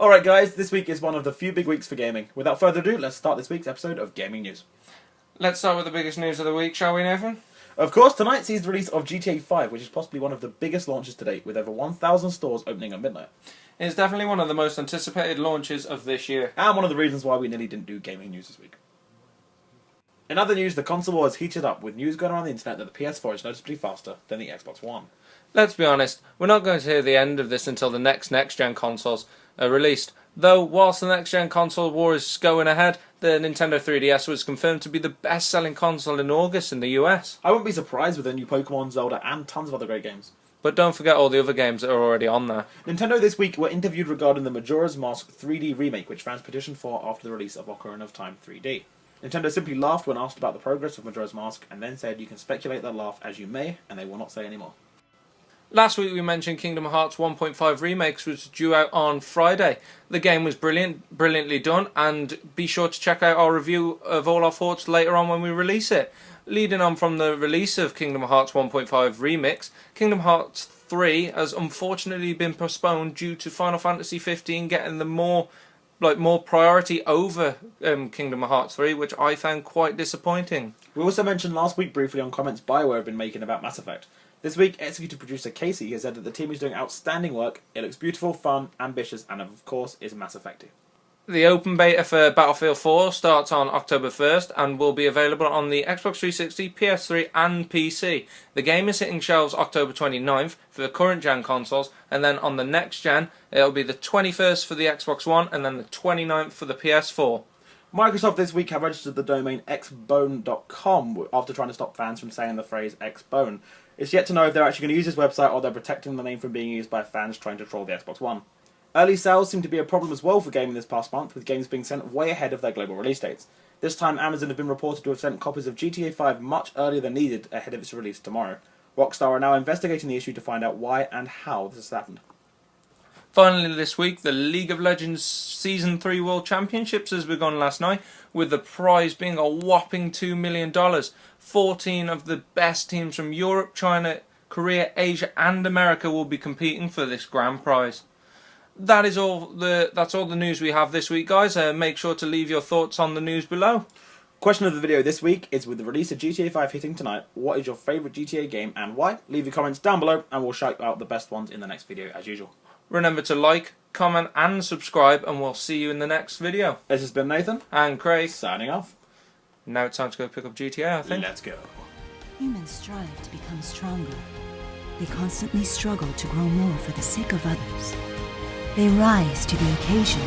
Alright guys, this week is one of the few big weeks for gaming. Without further ado, let's start this week's episode of Gaming News. Let's start with the biggest news of the week, shall we, Nathan? Of course, tonight sees the release of GTA 5, which is possibly one of the biggest launches to date, with over 1,000 stores opening at midnight. It's definitely one of the most anticipated launches of this year. And one of the reasons why we nearly didn't do gaming news this week. In other news, the console war has heated up, with news going around the internet that the PS4 is noticeably faster than the Xbox One. Let's be honest, we're not going to hear the end of this until the next-gen consoles are released. Though, whilst the next-gen console war is going ahead, the Nintendo 3DS was confirmed to be the best-selling console in August in the US. I wouldn't be surprised with a new Pokemon, Zelda, and tons of other great games. But don't forget all the other games that are already on there. Nintendo this week were interviewed regarding the Majora's Mask 3D remake, which fans petitioned for after the release of Ocarina of Time 3D. Nintendo simply laughed when asked about the progress of Majora's Mask, and then said, "You can speculate that laugh as you may, and they will not say anymore." Last week we mentioned Kingdom Hearts 1.5 Remakes, which was due out on Friday. The game was brilliantly done, and be sure to check out our review of all our thoughts later on when we release it. Leading on from the release of Kingdom Hearts 1.5 Remix, Kingdom Hearts 3 has unfortunately been postponed due to Final Fantasy 15 getting the more priority over Kingdom Hearts 3, which I found quite disappointing. We also mentioned last week briefly on comments BioWare have been making about Mass Effect. This week, executive producer Casey has said that the team is doing outstanding work, it looks beautiful, fun, ambitious, and of course is Mass Effecty. The open beta for Battlefield 4 starts on October 1st and will be available on the Xbox 360, PS3 and PC. The game is hitting shelves October 29th for the current gen consoles, and then on the next gen it'll be the 21st for the Xbox One and then the 29th for the PS4. Microsoft this week have registered the domain xbone.com after trying to stop fans from saying the phrase xbone. It's yet to know if they're actually going to use this website or they're protecting the name from being used by fans trying to troll the Xbox One. Early sales seem to be a problem as well for gaming this past month, with games being sent way ahead of their global release dates. This time Amazon have been reported to have sent copies of GTA 5 much earlier than needed ahead of its release tomorrow. Rockstar are now investigating the issue to find out why and how this has happened. Finally this week, the League of Legends Season 3 World Championships has begun last night, with the prize being a whopping $2 million. 14 of the best teams from Europe, China, Korea, Asia and America will be competing for this grand prize. That's all the news we have this week, guys. Make sure to leave your thoughts on the news below. Question of the video this week is, with the release of GTA 5 hitting tonight, what is your favourite GTA game and why? Leave your comments down below and we'll shout out the best ones in the next video as usual. Remember to like, comment and subscribe, and we'll see you in the next video. This has been Nathan and Craig signing off. Now it's time to go pick up GTA, I think. Let's go. Humans strive to become stronger. They constantly struggle to grow more for the sake of others. They rise to the occasion